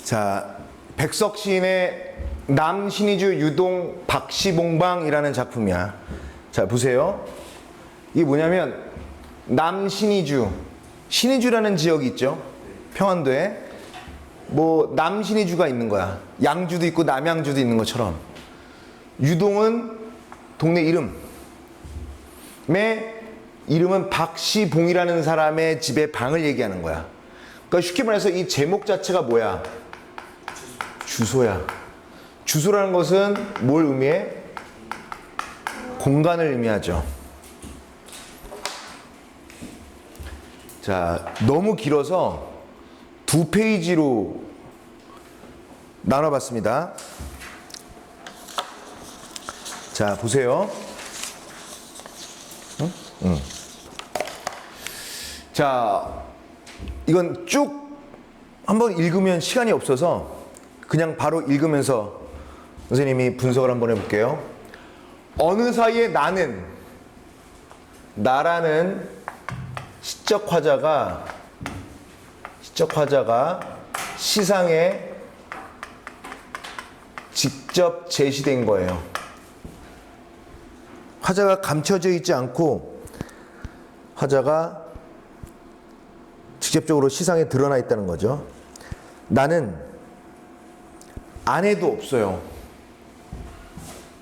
자, 백석 시인의 남신이주 유동 박시봉방이라는 작품이야. 자, 보세요. 이게 뭐냐면 남신이주, 신의주라는 지역이 있죠. 평안도에 뭐 남신이주가 있는 거야. 양주도 있고 남양주도 있는 것처럼. 유동은 동네 이름의 이름은 박시봉이라는 사람의 집의 방을 얘기하는 거야. 그러니까 쉽게 말해서 이 제목 자체가 뭐야? 주소야. 주소라는 것은 뭘 의미해? 공간을 의미하죠. 자, 너무 길어서 2페이지로 나눠봤습니다. 자, 보세요. 자, 이건 쭉 한번 읽으면 시간이 없어서 그냥 바로 읽으면서 선생님이 분석을 한번 해볼게요. 어느 사이에 나라는 시적 화자가 시상에 직접 제시된 거예요. 화자가 감춰져 있지 않고 화자가 직접적으로 시상에 드러나 있다는 거죠. 나는 아내도 없어요.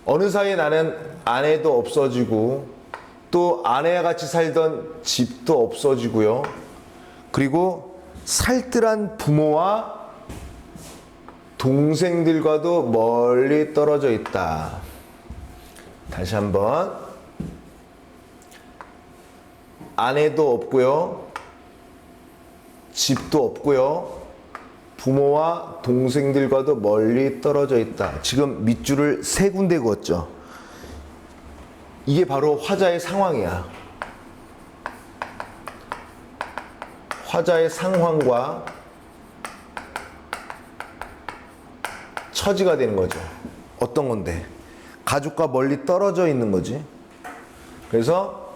어느 사이에 나는 아내도 없어지고 또 아내와 같이 살던 집도 없어지고요. 그리고 살뜰한 부모와 동생들과도 멀리 떨어져 있다. 다시 한번. 아내도 없고요. 집도 없고요. 부모와 동생들과도 멀리 떨어져 있다. 지금 밑줄을 3군데 그었죠. 이게 바로 화자의 상황이야. 화자의 상황과 처지가 되는 거죠. 어떤 건데? 가족과 멀리 떨어져 있는 거지. 그래서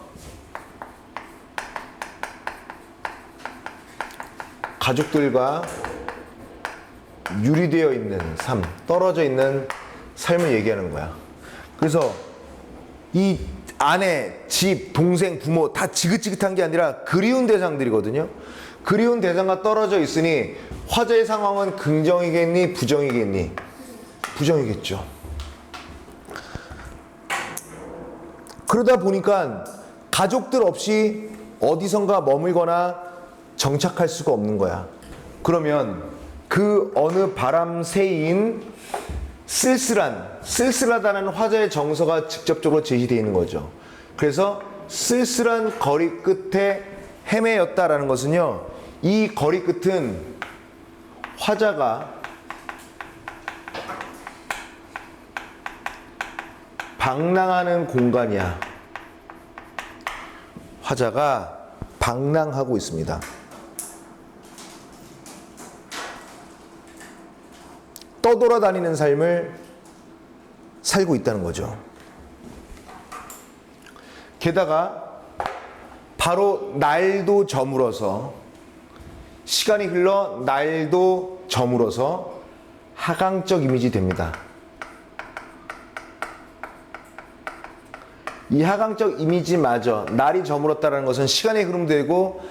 가족들과 유리되어 있는 삶, 떨어져 있는 삶을 얘기하는 거야. 그래서 이 아내, 집, 동생, 부모 다 지긋지긋한 게 아니라 그리운 대상들이거든요. 그리운 대상과 떨어져 있으니 화자의 상황은 긍정이겠니? 부정이겠니? 부정이겠죠. 그러다 보니까 가족들 없이 어디선가 머물거나 정착할 수가 없는 거야. 그러면 그 어느 바람새인 쓸쓸하다는 화자의 정서가 직접적으로 제시되어 있는 거죠. 그래서 쓸쓸한 거리 끝에 헤매였다라는 것은요, 이 거리 끝은 화자가 방랑하는 공간이야. 화자가 방랑하고 있습니다. 떠돌아다니는 삶을 살고 있다는 거죠. 게다가 바로 날도 저물어서, 시간이 흘러 날도 저물어서 하강적 이미지 됩니다. 이 하강적 이미지마저, 날이 저물었다는 것은 시간의 흐름도 되고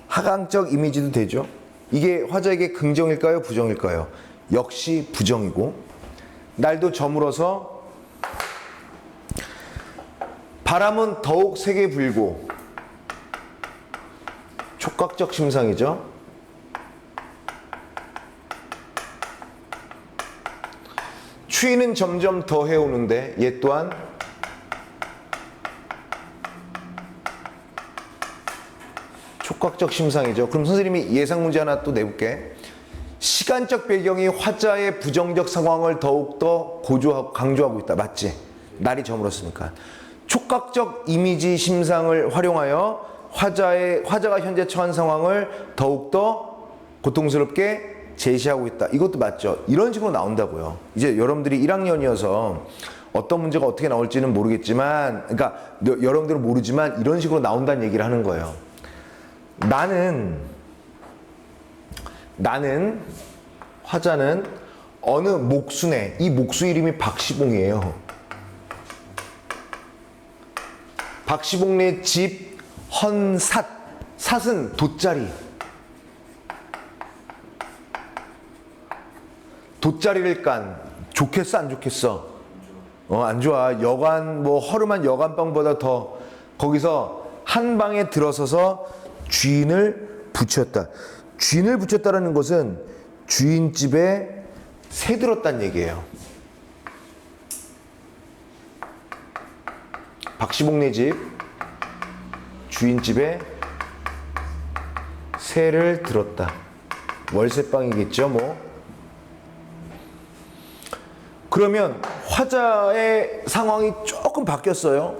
하강적 이미지도 되죠. 이게 화자에게 긍정일까요? 부정일까요? 역시 부정이고, 날도 저물어서 바람은 더욱 세게 불고, 촉각적 심상이죠. 추위는 점점 더 해오는데 얘 또한 촉각적 심상이죠. 그럼 선생님이 예상 문제 하나 또 내볼게. 시간적 배경이 화자의 부정적 상황을 더욱더 강조하고 있다. 맞지? 날이 저물었으니까. 촉각적 이미지 심상을 활용하여 화자가 현재 처한 상황을 더욱더 고통스럽게 제시하고 있다. 이것도 맞죠? 이런 식으로 나온다고요. 이제 여러분들이 1학년이어서 어떤 문제가 어떻게 나올지는 모르겠지만, 그러니까 여러분들은 모르지만 이런 식으로 나온다는 얘기를 하는 거예요. 나는 화자는 어느 목수네, 이 목수 이름이 박시봉이에요. 박시봉네 집 헌삿, 삿은 돗자리. 돗자리를 깐. 좋겠어 안 좋겠어? 안 좋아. 여관 뭐 허름한 여관방보다 더 거기서 한 방에 들어서서 주인을 붙였다. 주인을 붙였다라는 것은 주인집에 새들었다는 얘기예요. 박시봉네 집 주인집에 새를 들었다. 월세방이겠죠 뭐. 그러면 화자의 상황이 조금 바뀌었어요.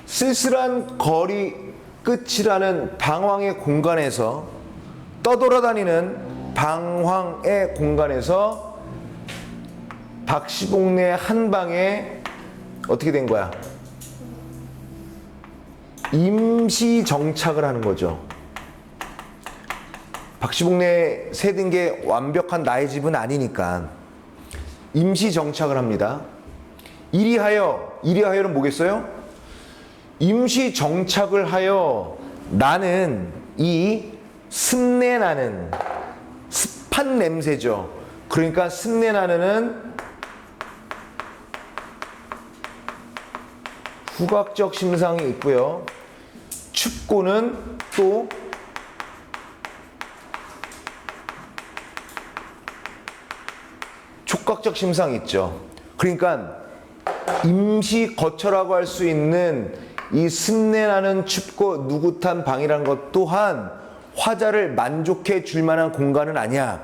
쓸쓸한 거리 끝이라는 방황의 공간에서, 떠돌아다니는 방황의 공간에서 박시봉네 한 방에 어떻게 된 거야? 임시 정착을 하는 거죠. 박시봉네 새든 게 완벽한 나의 집은 아니니까 임시 정착을 합니다. 이리하여는 뭐겠어요? 임시 정착을 하여 나는 이 습내 나는, 습한 냄새죠. 그러니까 습내 나는 후각적 심상이 있고요. 춥고는 또 촉각적 심상이 있죠. 그러니까 임시 거처라고 할 수 있는 이 습내나는 춥고 누긋한 방이라는 것 또한 화자를 만족해 줄 만한 공간은 아니야.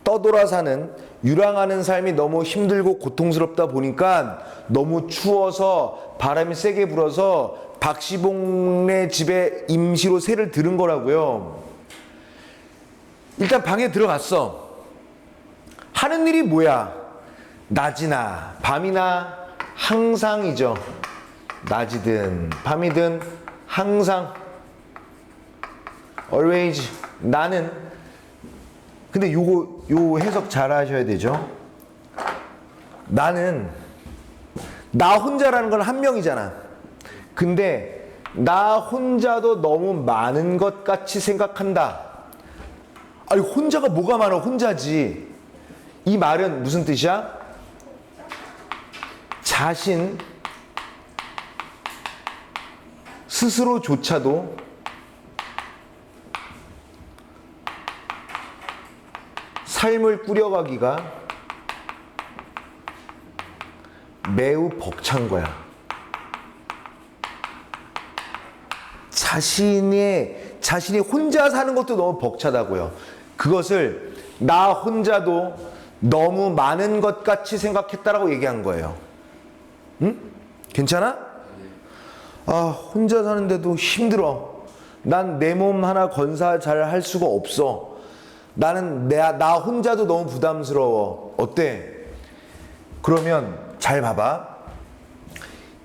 떠돌아 사는, 유랑하는 삶이 너무 힘들고 고통스럽다 보니까 너무 추워서 바람이 세게 불어서 박시봉네 집에 임시로 새를 들은 거라고요. 일단 방에 들어갔어. 하는 일이 뭐야? 낮이나 밤이나 항상이죠. 낮이든 밤이든 항상, always, 나는. 근데 요 해석 잘 하셔야 되죠. 나는, 나 혼자라는 건 한 명이잖아. 근데 나 혼자도 너무 많은 것 같이 생각한다. 아니 혼자가 뭐가 많아? 혼자지. 이 말은 무슨 뜻이야? 자신 스스로조차도 삶을 꾸려가기가 매우 벅찬 거야. 자신이 혼자 사는 것도 너무 벅차다고요. 그것을 나 혼자도 너무 많은 것 같이 생각했다라고 얘기한 거예요. 응? 괜찮아? 아, 혼자 사는데도 힘들어. 난 내 몸 하나 건사 잘 할 수가 없어. 나는 나 혼자도 너무 부담스러워. 어때? 그러면 잘 봐봐.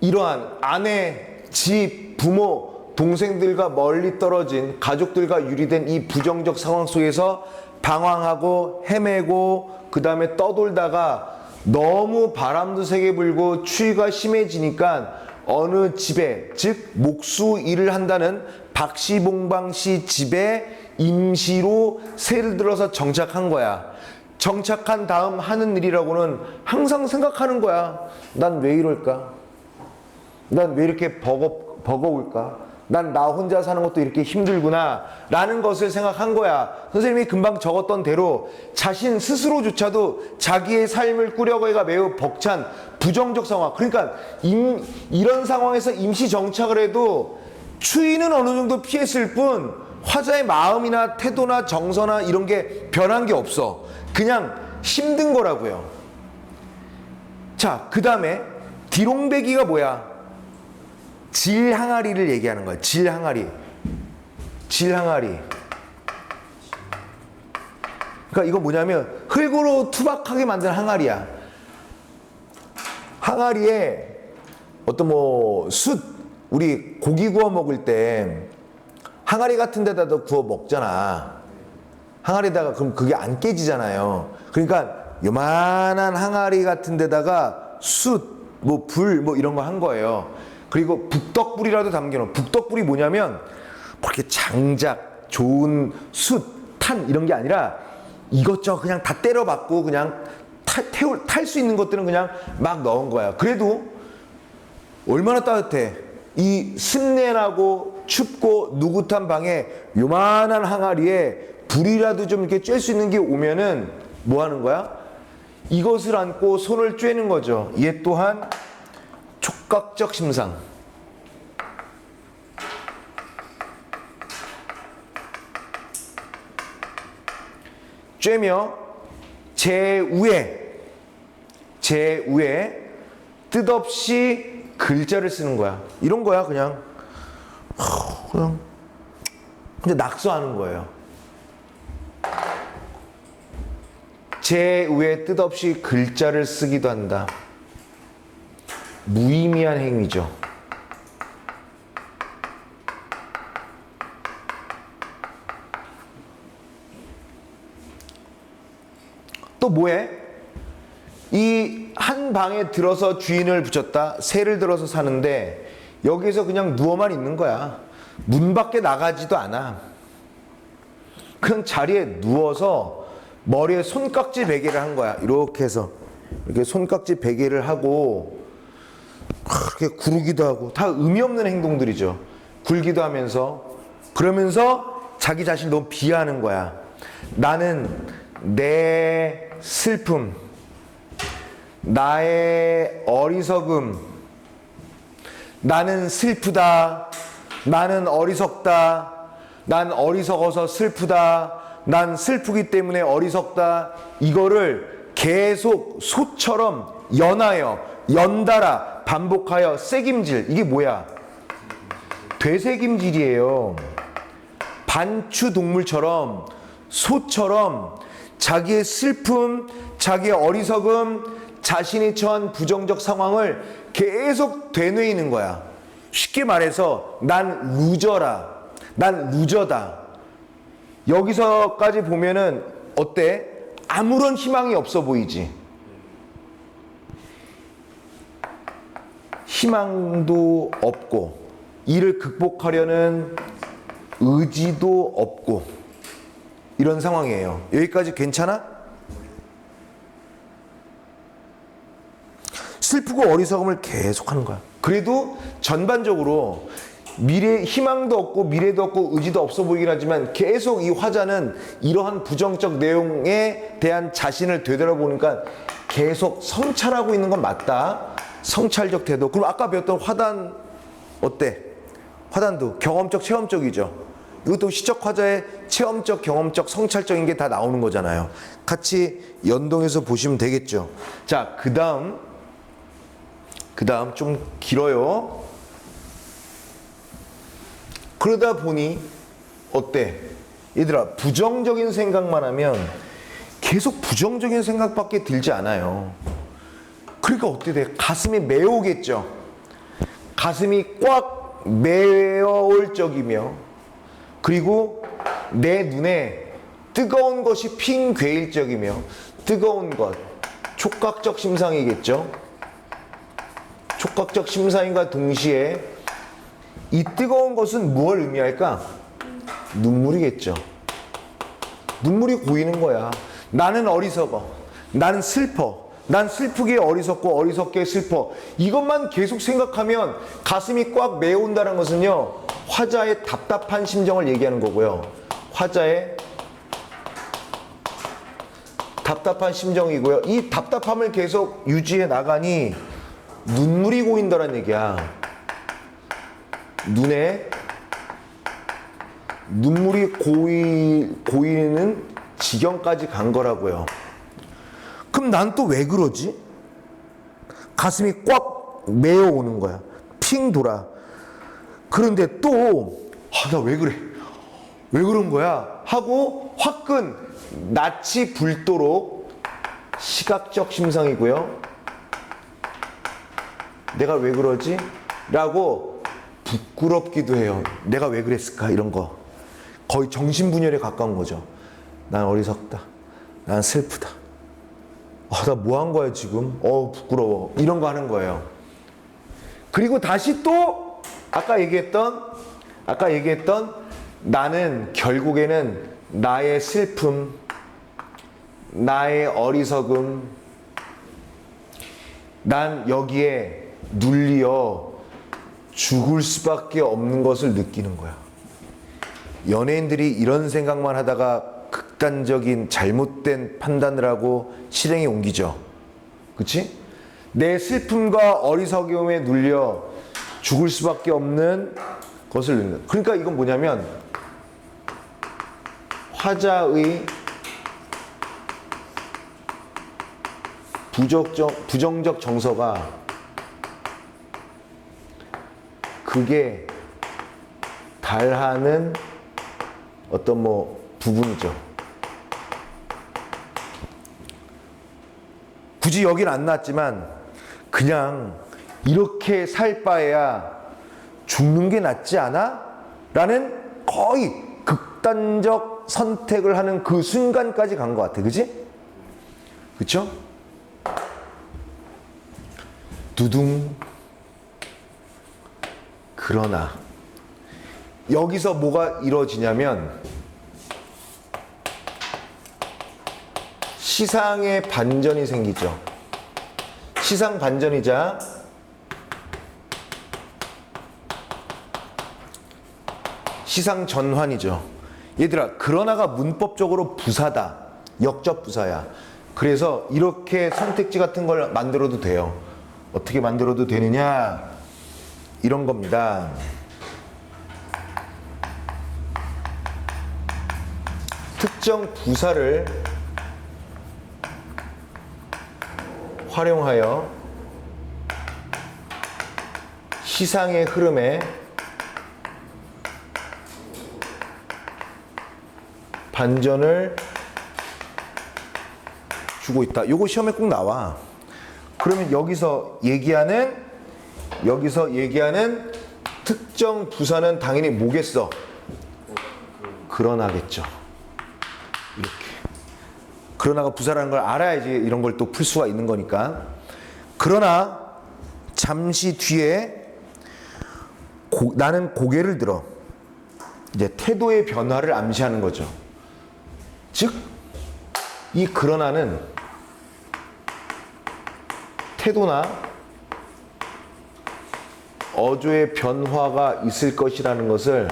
이러한 아내, 집, 부모, 동생들과 멀리 떨어진 가족들과 유리된 이 부정적 상황 속에서 방황하고 헤매고 그 다음에 떠돌다가 너무 바람도 세게 불고 추위가 심해지니까 어느 집에, 즉 목수 일을 한다는 박시봉방 씨 집에 임시로 새를 들어서 정착한 거야. 정착한 다음 하는 일이라고는 항상 생각하는 거야. 난 왜 이럴까? 난 왜 이렇게 버거울까? 난 나 혼자 사는 것도 이렇게 힘들구나 라는 것을 생각한 거야. 선생님이 금방 적었던 대로 자신 스스로조차도 자기의 삶을 꾸려가기가 매우 벅찬 부정적 상황. 그러니까 이런 상황에서 임시 정착을 해도 추위는 어느 정도 피했을 뿐 화자의 마음이나 태도나 정서나 이런 게 변한 게 없어. 그냥 힘든 거라고요. 자, 그 다음에 디롱배기가 뭐야? 질항아리를 얘기하는 거야. 질항아리. 그러니까 이거 뭐냐면 흙으로 투박하게 만든 항아리야. 항아리에 어떤 숯, 우리 고기 구워 먹을 때 항아리 같은 데다 구워 먹잖아. 항아리에다가 그럼 그게 안 깨지잖아요. 그러니까 요만한 항아리 같은 데다가 숯, 뭐 불, 뭐 이런 거 한 거예요. 그리고 북덕불이라도 담겨놓은. 북덕불이 뭐냐면 그렇게 장작, 좋은 숯, 탄 이런 게 아니라 이것저것 그냥 다 때려박고 그냥 탈 수 있는 것들은 그냥 막 넣은 거야. 그래도 얼마나 따뜻해. 이 습내나고 춥고 누긋한 방에 요만한 항아리에 불이라도 좀 이렇게 쬐 수 있는 게 오면은 뭐 하는 거야? 이것을 안고 손을 쬐는 거죠. 얘 또한 촉각적 심상. 쬐며 제 위에 뜻없이 글자를 쓰는 거야. 이런 거야 그냥 근데 낙서하는 거예요. 제 위에 뜻없이 글자를 쓰기도 한다. 무의미한 행위죠. 또 뭐해? 이 한 방에 들어서 주인을 붙였다. 새를 들어서 사는데 여기서 그냥 누워만 있는 거야. 문 밖에 나가지도 않아. 그냥 자리에 누워서 머리에 손깍지 베개를 한 거야. 이렇게 해서 이렇게 손깍지 베개를 하고 그렇게 구르기도 하고 다 의미 없는 행동들이죠. 굴기도 하면서 그러면서 자기 자신을 너무 비하하는 거야. 나는 내 슬픔, 나의 어리석음, 나는 슬프다, 나는 어리석다, 난 어리석어서 슬프다, 난 슬프기 때문에 어리석다. 이거를 계속 소처럼 연하여 연달아 반복하여 새김질. 이게 뭐야? 되새김질이에요. 반추동물처럼 소처럼 자기의 슬픔, 자기의 어리석음, 자신이 처한 부정적 상황을 계속 되뇌이는 거야. 쉽게 말해서 난 루저라, 난 루저다. 여기서까지 보면은 어때? 아무런 희망이 없어 보이지? 희망도 없고 이를 극복하려는 의지도 없고 이런 상황이에요. 여기까지 괜찮아? 슬프고 어리석음을 계속 하는 거야. 그래도 전반적으로 희망도 없고 미래도 없고 의지도 없어 보이긴 하지만 계속 이 화자는 이러한 부정적 내용에 대한 자신을 되돌아보니까 계속 성찰하고 있는 건 맞다. 성찰적 태도. 그럼 아까 배웠던 화단 어때? 화단도 경험적, 체험적이죠. 이것도 시적 화자의 체험적, 경험적, 성찰적인 게 다 나오는 거잖아요. 같이 연동해서 보시면 되겠죠. 자, 그 다음 좀 길어요. 그러다 보니 어때? 얘들아, 부정적인 생각만 하면 계속 부정적인 생각밖에 들지 않아요. 그러니까 어떻게 돼? 가슴이 메어오겠죠. 가슴이 꽉 메어올 적이며 그리고 내 눈에 뜨거운 것이 핑 괴일 적이며 뜨거운 것, 촉각적 심상이겠죠. 촉각적 심상인과 동시에 이 뜨거운 것은 무엇을 의미할까? 눈물이겠죠. 눈물이 고이는 거야. 나는 어리석어. 나는 슬퍼. 난 슬프게 어리석고 어리석게 슬퍼. 이것만 계속 생각하면 가슴이 꽉 메어온다는 것은요, 화자의 답답한 심정을 얘기하는 거고요. 화자의 답답한 심정이고요. 이 답답함을 계속 유지해 나가니 눈물이 고인다는 얘기야. 눈에 눈물이 고이는 지경까지 간 거라고요. 그럼 난 또 왜 그러지? 가슴이 꽉 메어오는 거야. 핑 돌아. 그런데 또 나 왜 그래? 왜 그런 거야? 하고 화끈 낯이 붉도록 시각적 심상이고요. 내가 왜 그러지? 라고 부끄럽기도 해요. 내가 왜 그랬을까? 이런 거. 거의 정신분열에 가까운 거죠. 난 어리석다. 난 슬프다. 나 뭐 한 거야 지금? 부끄러워. 이런 거 하는 거예요. 그리고 다시 또 아까 얘기했던 나는 결국에는 나의 슬픔, 나의 어리석음, 난 여기에 눌려 죽을 수밖에 없는 것을 느끼는 거야. 연예인들이 이런 생각만 하다가 극단적인 잘못된 판단을 하고 실행에 옮기죠. 그치? 내 슬픔과 어리석음에 눌려 죽을 수밖에 없는 것을 느끼는. 그러니까 이건 뭐냐면 화자의 부정적 정서가 그게 달하는 어떤 부분이죠. 굳이 여긴 안 나왔지만 그냥 이렇게 살 바에야 죽는 게 낫지 않아? 라는 거의 극단적 선택을 하는 그 순간까지 간 것 같아. 그지? 그쵸? 두둥. 그러나 여기서 뭐가 이루어지냐면 시상의 반전이 생기죠. 시상 반전이자 시상 전환이죠. 얘들아, 그러나가 문법적으로 부사다. 역접 부사야. 그래서 이렇게 선택지 같은 걸 만들어도 돼요. 어떻게 만들어도 되느냐? 이런 겁니다. 특정 부사를 활용하여 시상의 흐름에 반전을 주고 있다. 요거 시험에 꼭 나와. 그러면 여기서 얘기하는 특정 부사는 당연히 뭐겠어? 그러나겠죠. 이렇게. 그러나가 부사라는 걸 알아야지 이런 걸 또 풀 수가 있는 거니까. 그러나 잠시 뒤에 나는 고개를 들어. 이제 태도의 변화를 암시하는 거죠. 즉, 이 그러나는 태도나 어조의 변화가 있을 것이라는 것을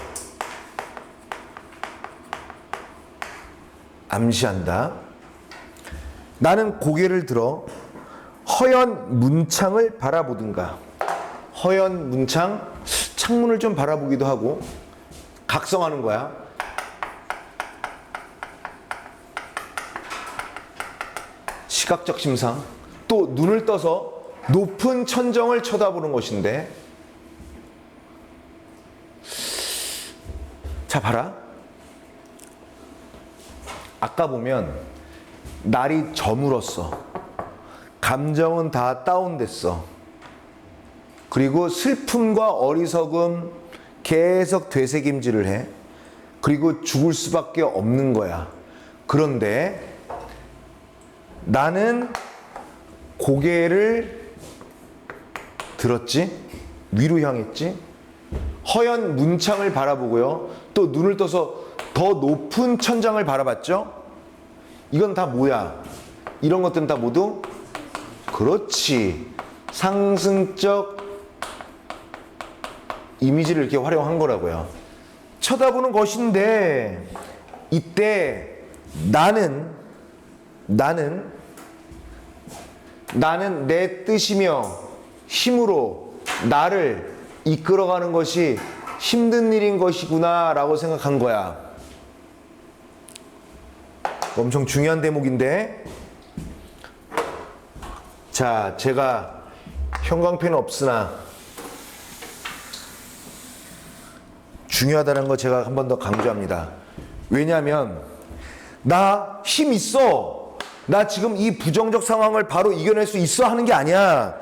암시한다. 나는 고개를 들어 허연 문창을 바라보든가. 허연 문창, 창문을 좀 바라보기도 하고 각성하는 거야. 시각적 심상. 또 눈을 떠서 높은 천정을 쳐다보는 것인데, 자 봐라. 아까 보면 날이 저물었어. 감정은 다 다운됐어. 그리고 슬픔과 어리석음 계속 되새김질을 해. 그리고 죽을 수밖에 없는 거야. 그런데 나는 고개를 들었지? 위로 향했지? 허연 문창을 바라보고요. 또 눈을 떠서 더 높은 천장을 바라봤죠? 이건 다 뭐야? 이런 것들은 다 모두 그렇지. 상승적 이미지를 이렇게 활용한 거라고요. 쳐다보는 것인데 이때 나는 내 뜻이며 힘으로 나를 이끌어가는 것이 힘든 일인 것이구나 라고 생각한 거야. 엄청 중요한 대목인데, 자, 제가 형광펜 없으나 중요하다는 거 제가 한 번 더 강조합니다. 왜냐하면 나 힘 있어. 나 지금 이 부정적 상황을 바로 이겨낼 수 있어 하는 게 아니야.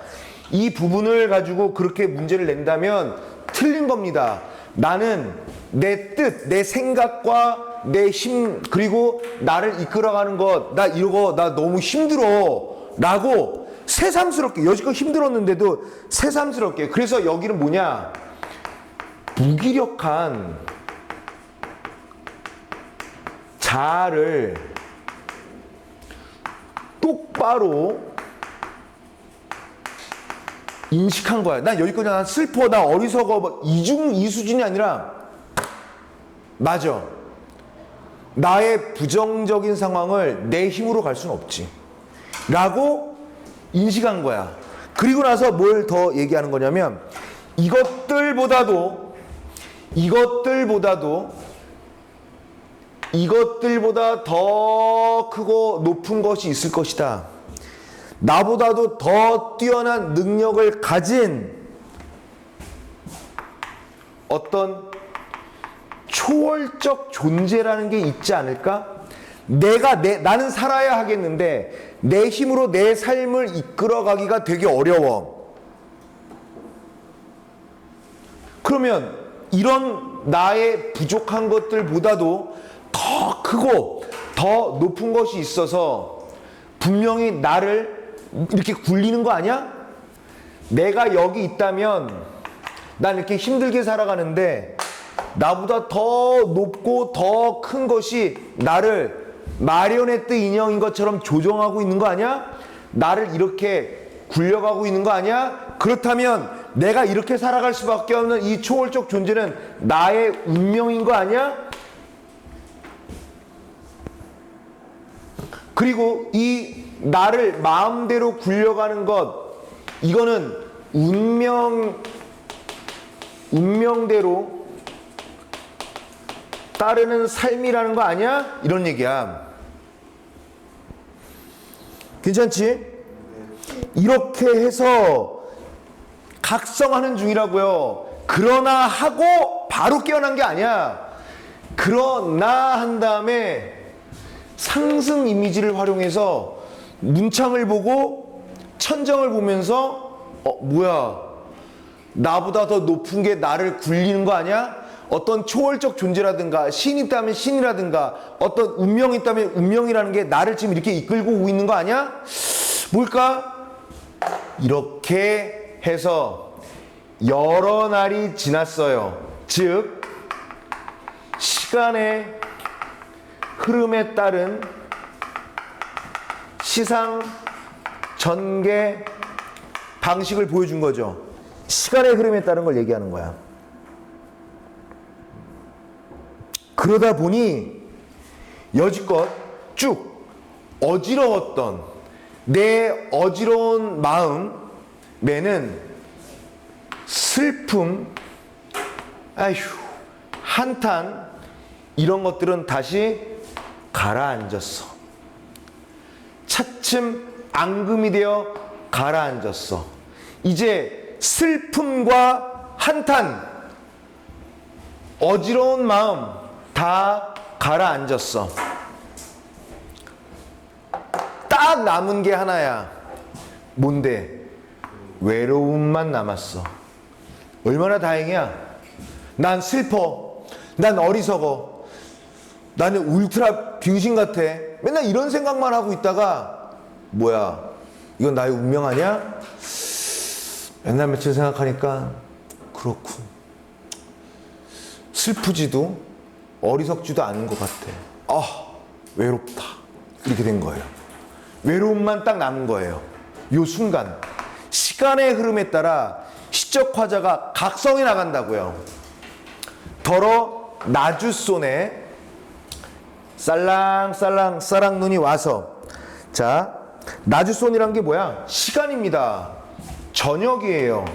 이 부분을 가지고 그렇게 문제를 낸다면 틀린 겁니다. 나는 내 뜻, 내 생각과 내 힘, 그리고 나를 이끌어가는 것, 나 이거 나 너무 힘들어 라고 새삼스럽게, 여지껏 힘들었는데도 새삼스럽게. 그래서 여기는 뭐냐, 무기력한 자아를 똑바로 인식한 거야. 난 여기까지, 난 슬퍼, 나 어리석어, 막 이 수준이 아니라, 맞아, 나의 부정적인 상황을 내 힘으로 갈 수는 없지 라고 인식한 거야. 그리고 나서 뭘 더 얘기하는 거냐면, 이것들보다 더 크고 높은 것이 있을 것이다. 나보다도 더 뛰어난 능력을 가진 어떤 초월적 존재라는 게 있지 않을까? 나는 살아야 하겠는데 내 힘으로 내 삶을 이끌어가기가 되게 어려워. 그러면 이런 나의 부족한 것들보다도 더 크고 더 높은 것이 있어서 분명히 나를 이렇게 굴리는 거 아니야? 내가 여기 있다면 난 이렇게 힘들게 살아가는데 나보다 더 높고 더 큰 것이 나를 마리오네트 인형인 것처럼 조종하고 있는 거 아니야? 나를 이렇게 굴려가고 있는 거 아니야? 그렇다면 내가 이렇게 살아갈 수밖에 없는 이 초월적 존재는 나의 운명인 거 아니야? 그리고 이 나를 마음대로 굴려가는 것, 이거는 운명대로 따르는 삶이라는 거 아니야? 이런 얘기야. 괜찮지? 이렇게 해서 각성하는 중이라고요. 그러나 하고 바로 깨어난 게 아니야. 그러나 한 다음에 상승 이미지를 활용해서 문창을 보고 천정을 보면서 뭐야, 나보다 더 높은 게 나를 굴리는 거 아니야? 어떤 초월적 존재라든가 신이 있다면 신이라든가 어떤 운명이 있다면 운명이라는 게 나를 지금 이렇게 이끌고 오고 있는 거 아니야? 뭘까? 이렇게 해서 여러 날이 지났어요. 즉 시간의 흐름에 따른 시상 전개 방식을 보여준 거죠. 시간의 흐름에 따른 걸 얘기하는 거야. 그러다 보니 여지껏 쭉 어지러웠던 내 어지러운 마음에는 슬픔, 아휴, 한탄, 이런 것들은 다시 가라앉았어. 차츰 앙금이 되어 가라앉았어. 이제 슬픔과 한탄, 어지러운 마음 다 가라앉았어. 딱 남은 게 하나야. 뭔데? 외로움만 남았어. 얼마나 다행이야. 난 슬퍼. 난 어리석어. 나는 울트라 병신 같아. 맨날 이런 생각만 하고 있다가 뭐야, 이건 나의 운명 아니야? 맨날 며칠 생각하니까 그렇군. 슬프지도 어리석지도 않은 것 같아. 아, 외롭다. 이렇게 된 거예요. 외로움만 딱 남은 거예요. 요 순간 시간의 흐름에 따라 시적 화자가 각성해 나간다고요. 더러 나주손에 살랑살랑 싸랑 눈이 와서, 자, 나주손이란 게 뭐야? 시간입니다. 저녁이에요.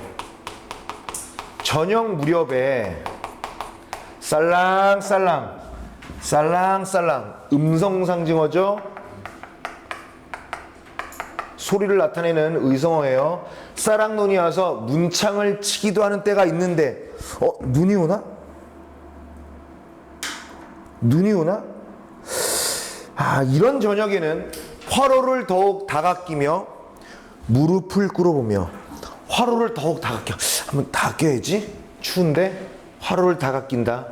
저녁 무렵에 살랑살랑 살랑살랑, 음성 상징어죠. 소리를 나타내는 의성어예요. 싸랑눈이 와서 문창을 치기도 하는 때가 있는데, 눈이 오나? 눈이 오나? 아, 이런 저녁에는 화로를 더욱 다가끼며 무릎을 꿇어보며, 화로를 더욱 다가껴. 한번 다가껴야지. 추운데 화로를 다가낀다.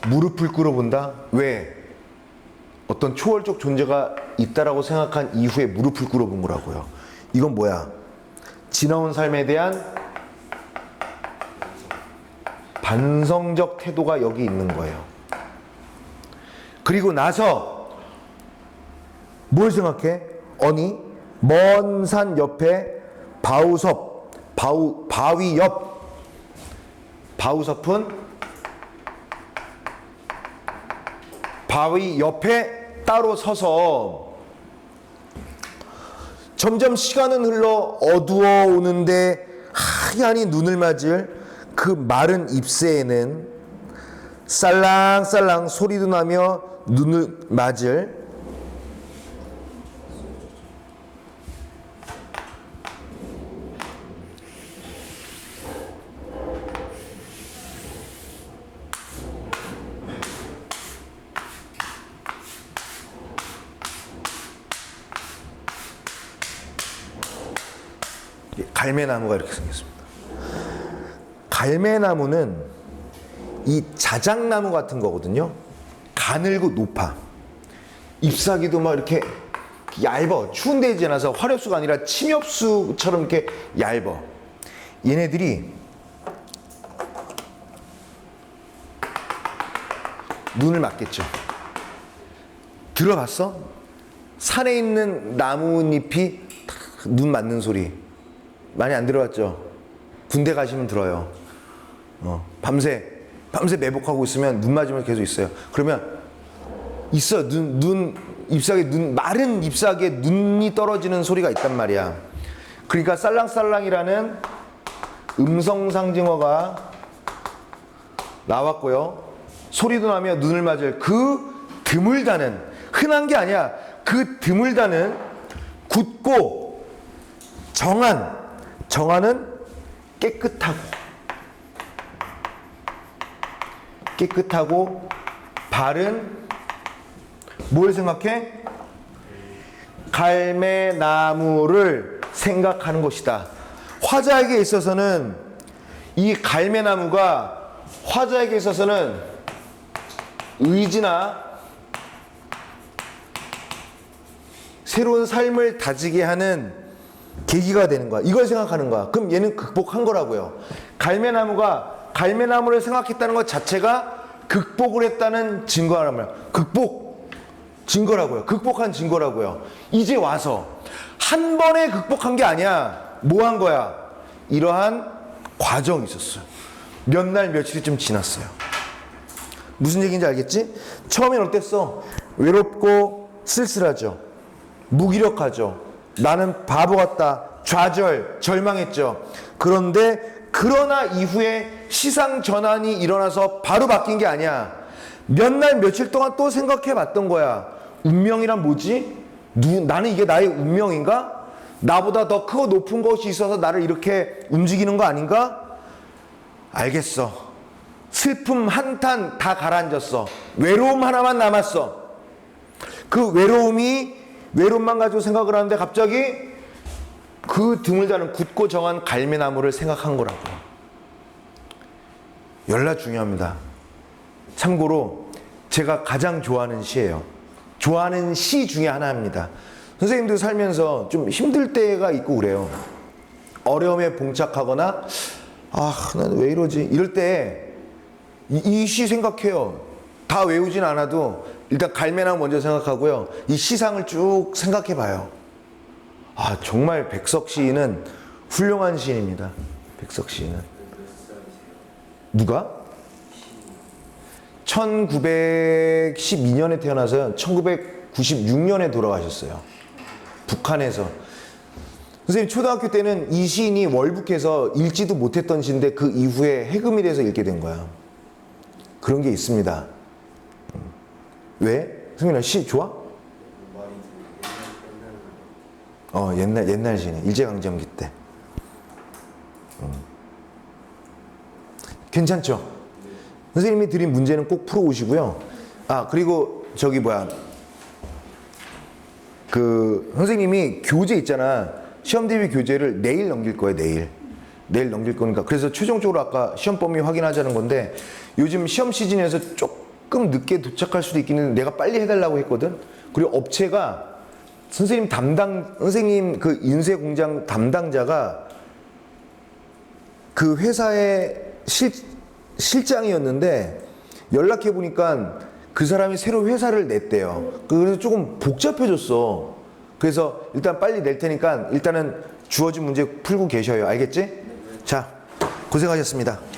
무릎을 꿇어본다. 왜? 어떤 초월적 존재가 있다라고 생각한 이후에 무릎을 꿇어본 거라고요. 이건 뭐야? 지나온 삶에 대한 반성적 태도가 여기 있는 거예요. 그리고 나서 뭘 생각해? 아니, 먼 산 옆에 바위 옆, 바우섭은 바위 옆에 따로 서서 점점 시간은 흘러 어두워 오는데 하얀이 눈을 맞을 그 마른 잎새에는 살랑살랑 소리도 나며 눈을 맞을 갈매나무가 이렇게 생겼습니다. 갈매나무는 이 자작나무 같은 거거든요. 가늘고 높아. 잎사귀도 막 이렇게 얇아. 추운 데에 지나서 화렵수가 아니라 침엽수처럼 이렇게 얇아. 얘네들이 눈을 맞겠죠. 들어봤어? 산에 있는 나뭇잎이 눈 맞는 소리 많이 안 들어봤죠? 군대 가시면 들어요. 밤새 매복하고 있으면 눈 맞으면 계속 있어요. 그러면 있어. 마른 잎사귀에 눈이 떨어지는 소리가 있단 말이야. 그러니까 살랑살랑이라는 음성 상징어가 나왔고요. 소리도 나며 눈을 맞을 그 드물다는, 흔한 게 아니야. 그 드물다는 굳고 정한은 깨끗하고 바른, 뭘 생각해? 갈매나무를 생각하는 것이다. 화자에게 있어서는 이 갈매나무가 화자에게 있어서는 의지나 새로운 삶을 다지게 하는 계기가 되는 거야. 이걸 생각하는 거야. 그럼 얘는 극복한 거라고요. 갈매나무를 생각했다는 것 자체가 극복을 했다는 증거라는 거야. 증거라고요. 극복한 증거라고요. 이제 와서 한 번에 극복한 게 아니야. 뭐 한 거야? 이러한 과정이 있었어요. 몇 날 며칠이 좀 지났어요. 무슨 얘기인지 알겠지? 처음엔 어땠어? 외롭고 쓸쓸하죠. 무기력하죠. 나는 바보 같다. 절망했죠. 그러나 이후에 시상 전환이 일어나서 바로 바뀐 게 아니야. 몇 날 며칠 동안 또 생각해 봤던 거야. 운명이란 뭐지? 나는 이게 나의 운명인가? 나보다 더 크고 높은 것이 있어서 나를 이렇게 움직이는 거 아닌가? 알겠어. 슬픔 한탄 다 가라앉았어. 외로움 하나만 남았어. 그 외로움만 가지고 생각을 하는데 갑자기 그 드물다는 굳고 정한 갈매나무를 생각한 거라고. 열나 중요합니다. 참고로 제가 가장 좋아하는 시예요. 좋아하는 시 중에 하나입니다. 선생님도 살면서 좀 힘들 때가 있고 그래요. 어려움에 봉착하거나 난 왜 이러지? 이럴 때 이 시 생각해요. 다 외우진 않아도 일단 갈매나무 먼저 생각하고요. 이 시상을 쭉 생각해 봐요. 정말 백석 시인은 훌륭한 시인입니다. 백석 시인은. 누가? 1912년에 태어나서 1996년에 돌아가셨어요. 북한에서. 선생님 초등학교 때는 이 시인이 월북해서 읽지도 못했던 시인데 그 이후에 해금이 돼서 읽게 된 거야. 그런 게 있습니다. 왜? 승민아 시 좋아? 옛날 시네. 일제강점기 때. 괜찮죠? 선생님이 드린 문제는 꼭 풀어오시고요. 그리고 선생님이 교재 있잖아. 시험 대비 교재를 내일 넘길 거예요. 내일 넘길 거니까. 그래서 최종적으로 아까 시험 범위 확인하자는 건데 요즘 시험 시즌에서 조금 늦게 도착할 수도 있기는 내가 빨리 해달라고 했거든. 그리고 업체가 선생님 그 인쇄 공장 담당자가 그 회사의 실장이었는데 연락해 보니까 그 사람이 새로 회사를 냈대요. 그래서 조금 복잡해졌어. 그래서 일단 빨리 낼 테니까 일단은 주어진 문제 풀고 계셔요. 알겠지? 자, 고생하셨습니다.